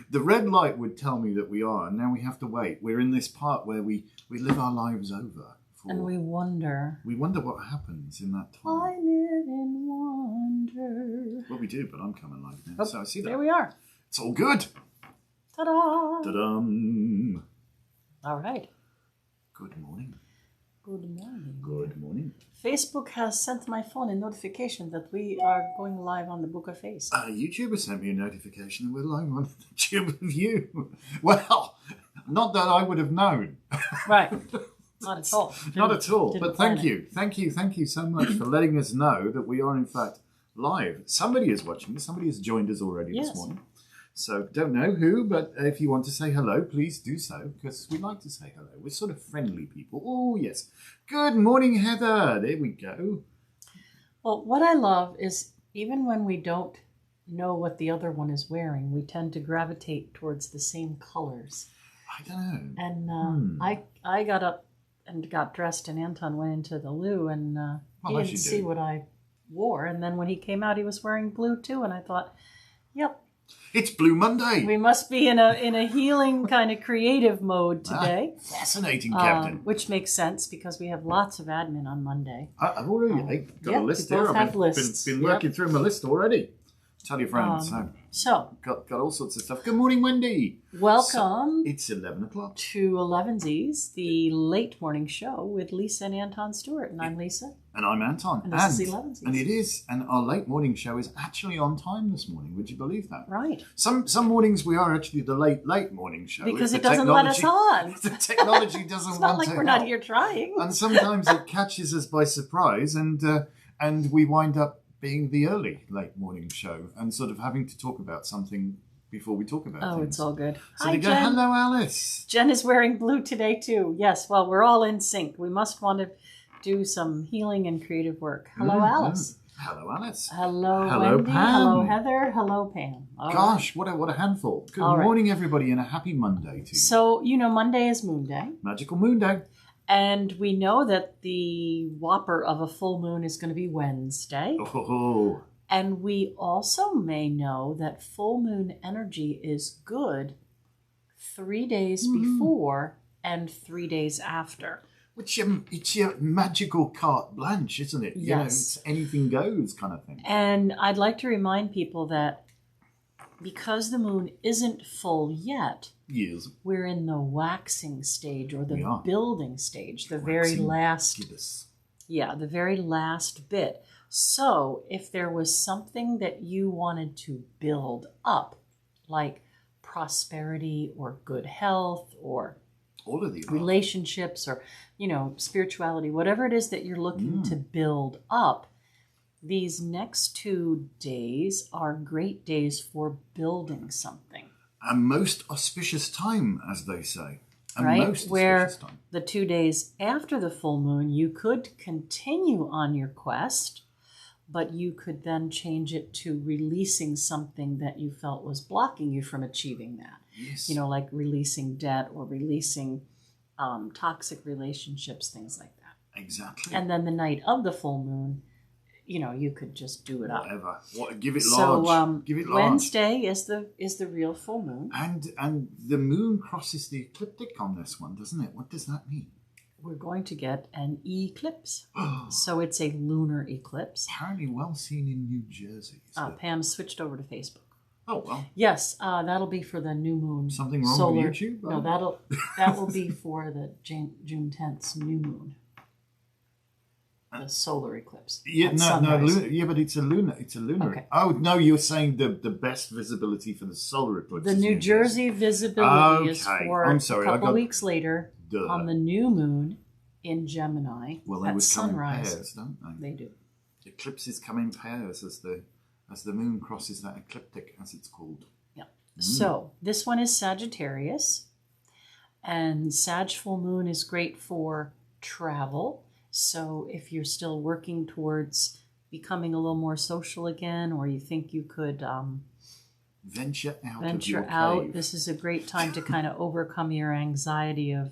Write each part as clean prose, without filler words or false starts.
The red light would tell me that we are, and now we have to wait. We're in this part where we live our lives over. And we wonder. We wonder what happens in that time. I live in wonder. Well, we do, but I'm coming live now. Oh, so I see that. There we are. It's all good. Ta-da! Ta-dum. All right. Good morning. Good morning. Good morning. Facebook has sent my phone a notification that we are going live on the Book of Face. YouTube has sent me a notification that we're live on the Tube of You. Well, not that I would have known. Right. Not at all. Not at all. But thank you. Thank you so much for letting us know that we are in fact live. Somebody is watching. Somebody has joined us already this morning. So don't know who, but if you want to say hello, please do so, because we like to say hello. We're sort of friendly people. Oh, yes. Good morning, Heather. There we go. Well, what I love is even when we don't know what the other one is wearing, we tend to gravitate towards the same colors. I don't know. And I got up and got dressed, and Anton went into the loo, and he didn't see what I wore. And then when he came out, he was wearing blue too, and I thought, yep. It's Blue Monday. We must be in a healing kind of creative mode today. Fascinating, Captain. Which makes sense because we have lots of admin on Monday. I've already got a list here. I've been working through my list already. Tell your friends. So got all sorts of stuff. Good morning, Wendy. Welcome. It's 11 o'clock. To Elevensies, the late morning show with Lisa and Anton Stewart. And I'm Lisa. And I'm Anton. And this is Elevensies. And it is. And our late morning show is actually on time this morning. Would you believe that? Right. Some mornings we are actually the late morning show. Because it doesn't let us on. The technology doesn't it's want not like to we're help. not here trying. And sometimes it catches us by surprise, and we wind up being the late morning show and sort of having to talk about something before we talk about things. It's all good. So Hi, they go, Jen. hello, Alice. Jen is wearing blue today, too. Yes, well, we're all in sync. We must want to do some healing and creative work. Hello, Alice. Hello, Alice. Hello, hello, Wendy. Pam. Hello, Heather. Hello, Pam. All Gosh, what a handful. Good morning, everybody, and a happy Monday to you. So, Monday is Moonday. Magickal Moonday. And we know that the whopper of a full moon is going to be Wednesday. Oh. And we also may know that full moon energy is good 3 days before and 3 days after. Which it's your magical carte blanche, isn't it? Yes. It's anything goes kind of thing. And I'd like to remind people that because the moon isn't full yet, yes, we're in the waxing stage or the building stage, the very last. The very last bit. So if there was something that you wanted to build up, like prosperity or good health or all of the relationships or, spirituality, whatever it is that you're looking to build up, these next 2 days are great days for building something. A most auspicious time, as they say. Where the 2 days after the full moon, you could continue on your quest, but you could then change it to releasing something that you felt was blocking you from achieving that. Yes. Like releasing debt or releasing toxic relationships, things like that. Exactly. And then the night of the full moon, you could just do it Whatever. Give it large. So give it large. Wednesday is the real full moon. And the moon crosses the ecliptic on this one, doesn't it? What does that mean? We're going to get an eclipse. So it's a lunar eclipse. Apparently well seen in New Jersey. Pam switched over to Facebook. Oh, well. Yes, that'll be for the new moon. Something wrong with YouTube? No, that will be for the June 10th's new moon. The solar eclipse. Yeah, but it's a lunar. Okay. Oh no, you're saying the best visibility for the solar eclipse. The New Jersey visibility is for I'm sorry, a couple weeks later on the new moon in Gemini. Well, they would come in pairs, don't they? They do. Eclipses come in pairs as the moon crosses that ecliptic, as it's called. Yeah. So this one is Sagittarius, and Sag Full Moon is great for travel. So if you're still working towards becoming a little more social again, or you think you could venture out out, this is a great time to kind of overcome your anxiety of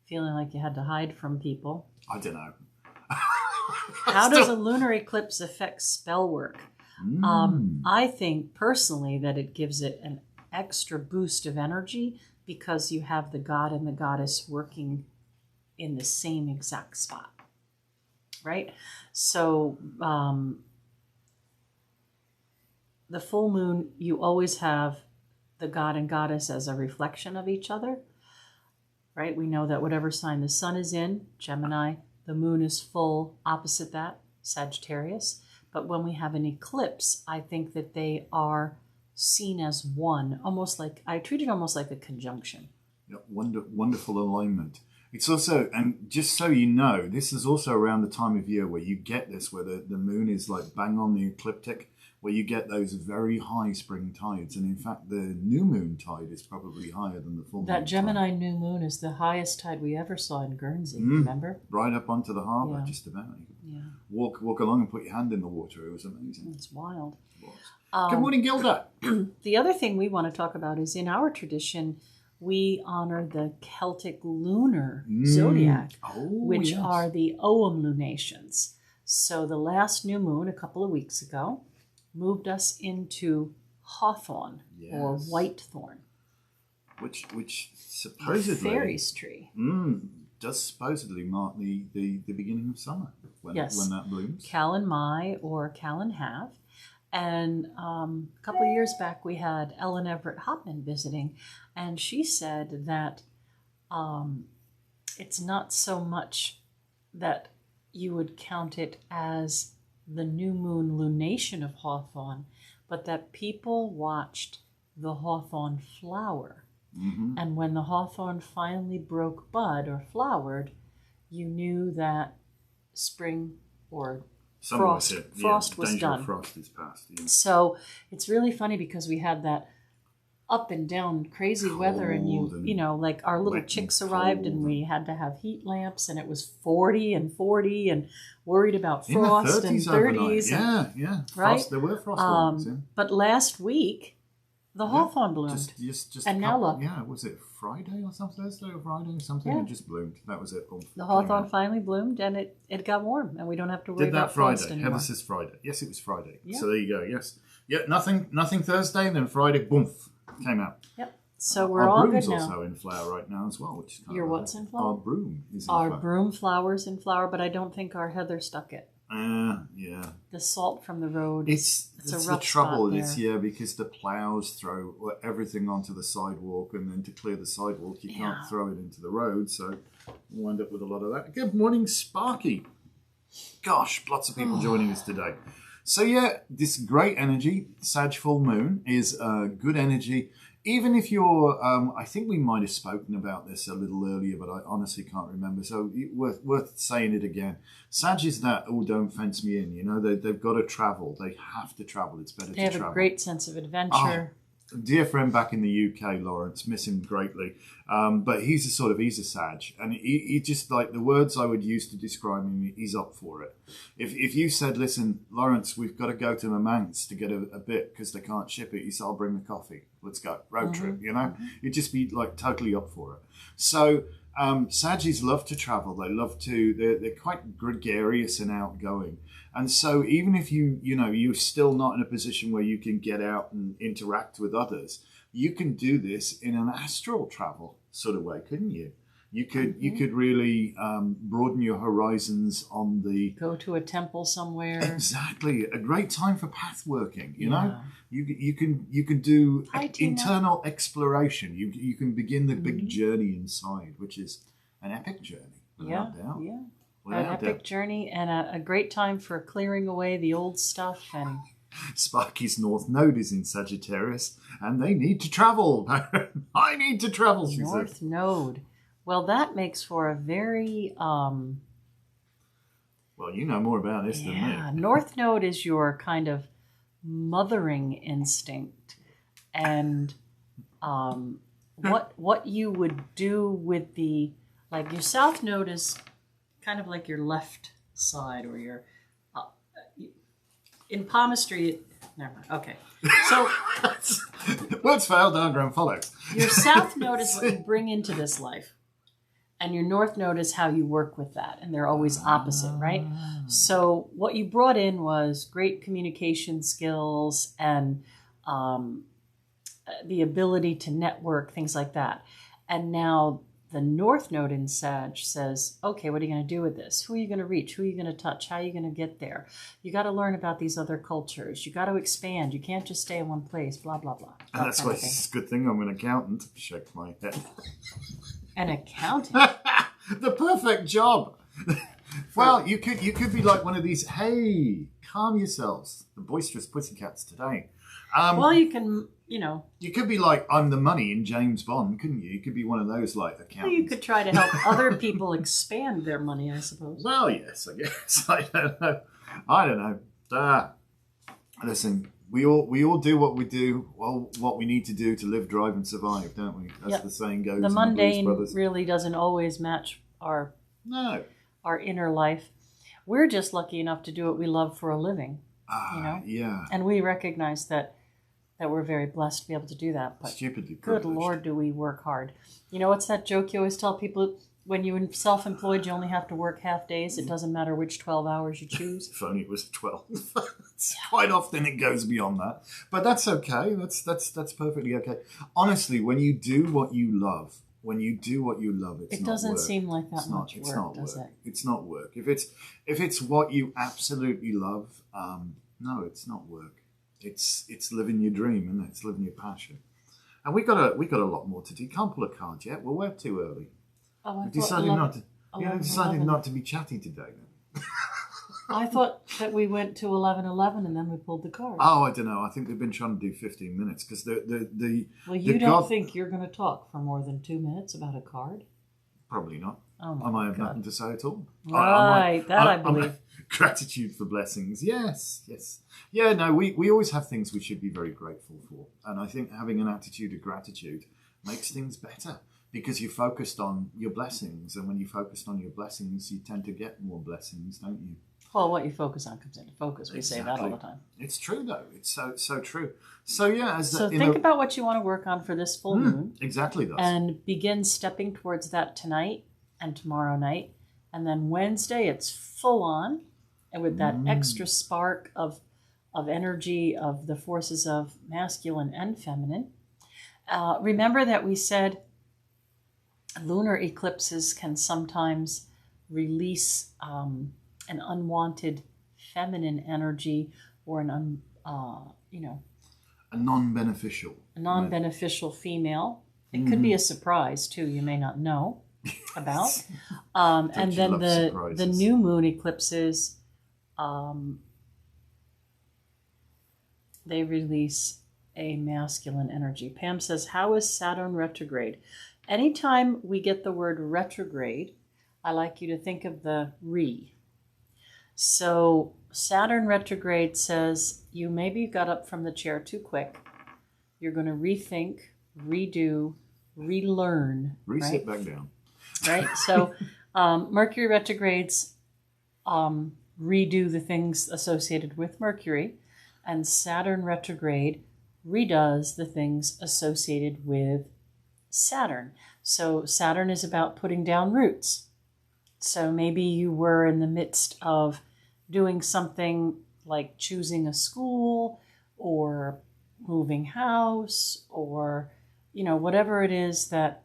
feeling like you had to hide from people. I don't know. How does a lunar eclipse affect spell work? I think personally that it gives it an extra boost of energy because you have the god and the goddess working in the same exact spot, right? So the full moon, you always have the god and goddess as a reflection of each other, right? We know that whatever sign the sun is in, Gemini, the moon is full opposite that, Sagittarius. But when we have an eclipse, I think that they are seen as one, almost like, I treat it almost like a conjunction. Yeah, wonderful alignment. It's also, and just so you know, this is also around the time of year where you get this, where the moon is like bang on the ecliptic, where you get those very high spring tides. And in fact, the new moon tide is probably higher than the full moon That Gemini tide. new moon is the highest tide we ever saw in Guernsey, remember? Right up onto the harbour, Yeah. just about. Yeah. Walk along and put your hand in the water. It was amazing. It's wild. It was. Good morning, Gilda. The other thing we want to talk about is in our tradition, we honor the Celtic lunar zodiac, which are the Ogham lunations. So the last new moon a couple of weeks ago moved us into hawthorn or whitethorn, which supposedly fairies tree. Does supposedly mark the beginning of summer when that blooms. Callan Mai or Callan Have. And a couple of years back, we had Ellen Everett Hopman visiting, and she said that it's not so much that you would count it as the new moon lunation of hawthorn, but that people watched the hawthorn flower. And when the hawthorn finally broke bud or flowered, you knew that spring or frost was done. Frost is past. Yeah. So it's really funny because we had that up and down crazy weather, and you know, like our little chicks arrived and we had to have heat lamps, and it was 40 and 40 and worried about frost and 30s. Yeah. Right? There were frost warnings, But last week, the hawthorn bloomed. Just and now look. Yeah, was it Friday or something? Thursday or Friday or something? It just bloomed. That was it. The hawthorn finally bloomed, and it got warm, and we don't have to worry about frost anymore. Heather says Friday. Yes, it was Friday. Yeah. So there you go. Yes. Yeah, nothing Thursday, and then Friday, boom, came out. Yep. So we're all good now. Our broom's also in flower right now as well, which is kind Your of what's in flower? Our broom is in flower. Our broom flower's in flower, but I don't think our heather stuck it. Yeah. The salt from the road. It's a the rough trouble. spot there. Because the plows throw everything onto the sidewalk, and then to clear the sidewalk, you can't throw it into the road, so you wind up with a lot of that. Good morning, Sparky. Gosh, lots of people joining us today. So this great energy, Sag Full Moon, is good energy. Even if you're, I think we might have spoken about this a little earlier, but I honestly can't remember. So worth saying it again. Sag is that, don't fence me in. You know, they've got to travel. They have to travel. It's better to travel. They have a great sense of adventure. Dear friend back in the UK, Lawrence, miss him greatly. But he's a Sag. And he just, like, the words I would use to describe him, he's up for it. If you said, listen, Lawrence, we've got to go to Manx to get a bit because they can't ship it, he said, I'll bring the coffee. Let's go. Road trip, you know? You'd just be, like, totally up for it. So Saggies love to travel. They love to, they're quite gregarious and outgoing. And so even if you're still not in a position where you can get out and interact with others, you can do this in an astral travel sort of way, couldn't you? You could really broaden your horizons on the... Go to a temple somewhere. Exactly. A great time for path working, you know? You can do internal exploration. You can begin the big journey inside, which is an epic journey, without doubt. Yeah. An epic journey and a great time for clearing away the old stuff. And Sparky's North Node is in Sagittarius, and they need to travel. I need to travel, she North says. Node. Well, that makes for a very... Well, you know more about this than me. North Node is your kind of mothering instinct, and what you would do with the... Like, your South Node is kind of like your left side, or your... in palmistry... Never mind. Okay. So... Words fail, diagram follows. Your South Node is what you bring into this life. And your North Node is how you work with that. And they're always opposite, right? So what you brought in was great communication skills and the ability to network, things like that. And now the North Node in Sag says, okay, what are you going to do with this? Who are you going to reach? Who are you going to touch? How are you going to get there? You got to learn about these other cultures. You got to expand. You can't just stay in one place, blah, blah, blah. And that's why it's a good thing I'm an accountant. Shake my head. An accountant? The perfect job. Well, you could be like one of these, hey, calm yourselves, the boisterous pussycats today. Well, you can, You could be like, I'm the money in James Bond, couldn't you? You could be one of those, like, accountants. Well, you could try to help other people expand their money, I suppose. Well, yes, I guess. I don't know. Listen, we all do what we do, well, what we need to do to live, drive, and survive, don't we? That's the saying goes. The mundane really doesn't always match our inner life. We're just lucky enough to do what we love for a living, Yeah. And we recognize that we're very blessed to be able to do that. But stupidly good privileged. Lord, do we work hard. What's that joke you always tell people? When you're self-employed, you only have to work half days. It doesn't matter which 12 hours you choose. If only it was 12. Quite often it goes beyond that. But that's okay. That's perfectly okay. Honestly, when you do what you love, it doesn't seem like that much work, does it? It's not work. If it's what you absolutely love, no, it's not work. It's living your dream, isn't it? It's living your passion. And we got a lot more to do. You can't pull a card yet. Well, we're too early. Oh, I decided not to be chatty today then. I thought that we went to 11:11 and then we pulled the card. Oh, I don't know. I think they've been trying to do 15 minutes because Well, you don't think you're going to talk for more than 2 minutes about a card? Probably not. Oh, I might have nothing to say at all. Right, I believe. Gratitude for blessings. Yes. Yeah, no, we always have things we should be very grateful for. And I think having an attitude of gratitude makes things better. Because you're focused on your blessings, and when you're focused on your blessings, you tend to get more blessings, don't you? Well, what you focus on comes into focus. We say that all the time. It's true, though. It's so true. So yeah, think about what you want to work on for this full moon. Exactly that. And begin stepping towards that tonight and tomorrow night, and then Wednesday it's full on, and with that extra spark of energy of the forces of masculine and feminine. Remember that we said. Lunar eclipses can sometimes release an unwanted feminine energy or a non-beneficial female. It could be a surprise too. You may not know about. And then the new moon eclipses, they release a masculine energy. Pam says, "How is Saturn retrograde?" Anytime we get the word retrograde, I like you to think of the re. So Saturn retrograde says you maybe got up from the chair too quick. You're going to rethink, redo, relearn. Reset back down. Right? So Mercury retrogrades redo the things associated with Mercury, and Saturn retrograde redoes the things associated with Saturn. So Saturn is about putting down roots. So maybe you were in the midst of doing something like choosing a school or moving house or, whatever it is that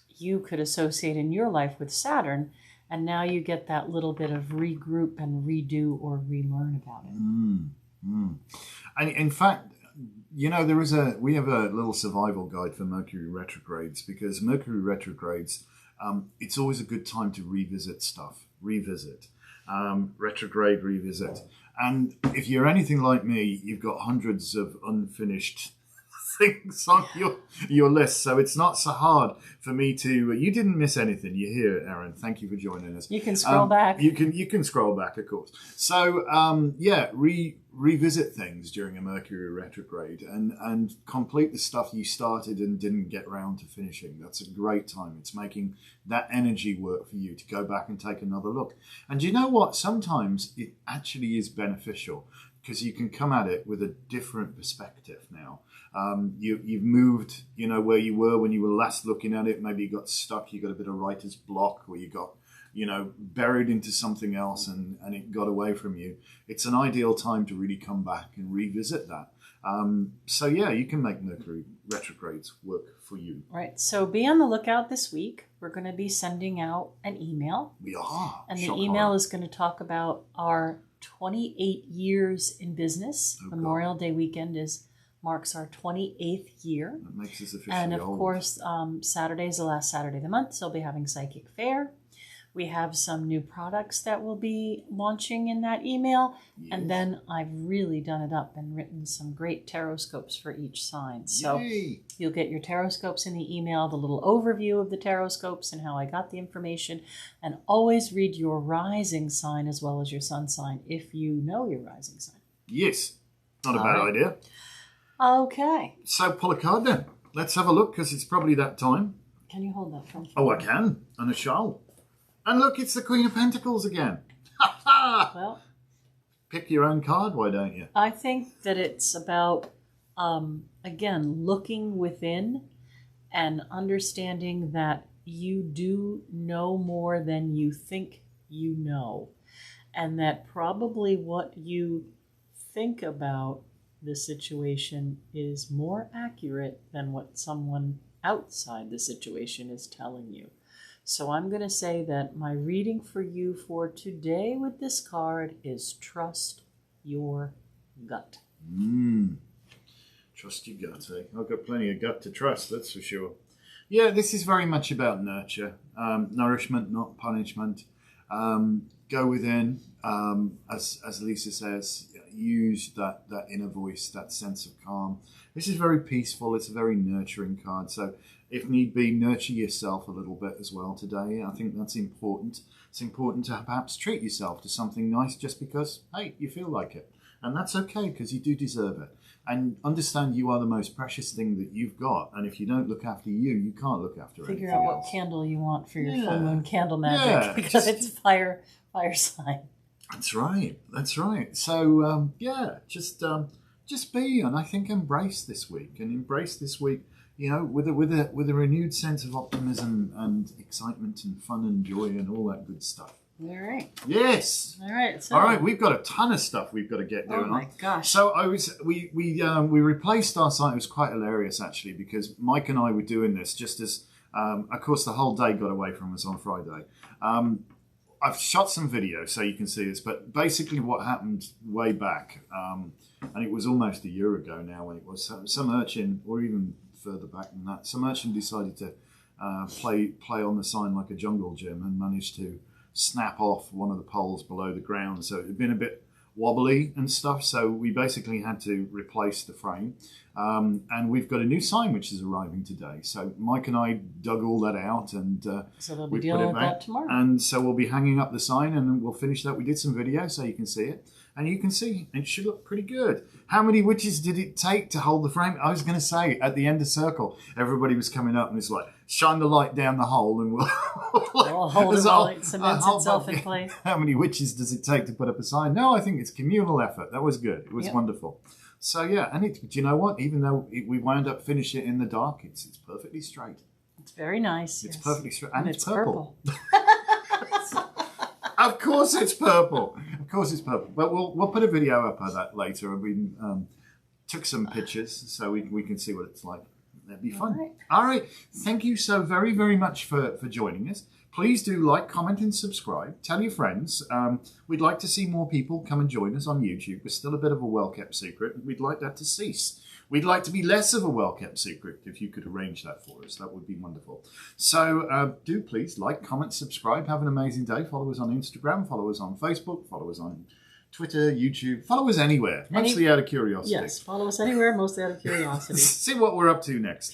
you could associate in your life with Saturn. And now you get that little bit of regroup and redo or relearn about it. And in fact, we have a little survival guide for Mercury retrogrades, because Mercury retrogrades, it's always a good time to revisit stuff. Retrograde, revisit. And if you're anything like me, you've got hundreds of unfinished things on your list. So it's not so hard for me to... You didn't miss anything. You're here, Erin. Thank you for joining us. You can scroll back. You can scroll back, of course. So, revisit things during a Mercury retrograde and complete the stuff you started and didn't get round to finishing. That's a great time. It's making that energy work for you to go back and take another look. And you know what? Sometimes it actually is beneficial because you can come at it with a different perspective now. You've moved, where you were when you were last looking at it. Maybe you got stuck. You got a bit of writer's block, or you got buried into something else and it got away from you. It's an ideal time to really come back and revisit that. So yeah, you can make Mercury retrogrades work for you. Right. So be on the lookout this week. We're going to be sending out an email. We are. And the email is going to talk about our 28 years in business. Memorial Day weekend marks our 28th year. That makes us officially And of old. course, Saturday is the last Saturday of the month, so we'll be having Psychic Fair. We have some new products that will be launching in that email. Yes. And then I've really done it up and written some great tarotscopes for each sign. So you'll get your tarotscopes in the email, the little overview of the tarotscopes and how I got the information. And always read your rising sign as well as your sun sign if you know your rising sign. Yes. Not a bad idea. Okay. So pull a card then. Let's have a look because it's probably that time. Can you hold that for me? Oh, I can. And I shall. And look, it's the Queen of Pentacles again. Ha ha! Well, pick your own card, why don't you? I think that it's about, again, looking within and understanding that you do know more than you think you know. And that probably what you think about the situation is more accurate than what someone outside the situation is telling you. So I'm going to say that my reading for you for today with this card is trust your gut. Trust your gut, eh? I've got plenty of gut to trust, that's for sure. Yeah, this is very much about nurture. Nourishment, not punishment. Go within, as Lisa says, use that inner voice, that sense of calm. This is very peaceful. It's a very nurturing card. So if need be, nurture yourself a little bit as well today. I think that's important. It's important to perhaps treat yourself to something nice just because, hey, you feel like it. And that's okay because you do deserve it. And understand you are the most precious thing that you've got. And if you don't look after you, you can't look after anything else. Figure out what candle you want for your full moon candle magic because it's fire sign. That's right. That's right. So, just be, and I think embrace this week. And embrace this week, you know, with a renewed sense of optimism and excitement and fun and joy and all that good stuff. All right. Yes. All right. So. All right. We've got a ton of stuff we've got to get doing. Oh my gosh. So we replaced our site. It was quite hilarious actually because Mike and I were doing this just as, of course, the whole day got away from us on Friday. I've shot some video so you can see this, but basically what happened way back, and it was almost a year ago now when it was some urchin, or even further back than that, some urchin decided to play on the sign like a jungle gym and managed to snap off one of the poles below the ground. So it had been a bit wobbly and stuff, so we basically had to replace the frame. And we've got a new sign which is arriving today. So Mike and I dug all that out and so they'll be dealing with that tomorrow. And so we'll be hanging up the sign and we'll finish that. We did some video so you can see it. And you can see it should look pretty good. How many witches did it take to hold the frame? I was going to say, at the end of circle, everybody was coming up and it's like, shine the light down the hole and we'll hold it while it cements itself in place. How many witches does it take to put up a sign? No, I think it's communal effort. That was good. It was wonderful. So yeah, and do you know what? Even though we wound up finishing it in the dark, it's perfectly straight. It's very nice. It's perfectly straight. And it's purple. Of course it's purple. Of course it's purple. But we'll put a video up of that later. We took some pictures so we can see what it's like. That'd be fun. All right. Thank you so very, very much for joining us. Please do like, comment and subscribe. Tell your friends. We'd like to see more people come and join us on YouTube. We're still a bit of a well-kept secret. We'd like that to cease. We'd like to be less of a well-kept secret. If you could arrange that for us, that would be wonderful. So do please like, comment, subscribe. Have an amazing day. Follow us on Instagram. Follow us on Facebook. Follow us on Twitter, YouTube. Follow us anywhere, mostly out of curiosity. Yes, follow us anywhere, mostly out of curiosity. See what we're up to next.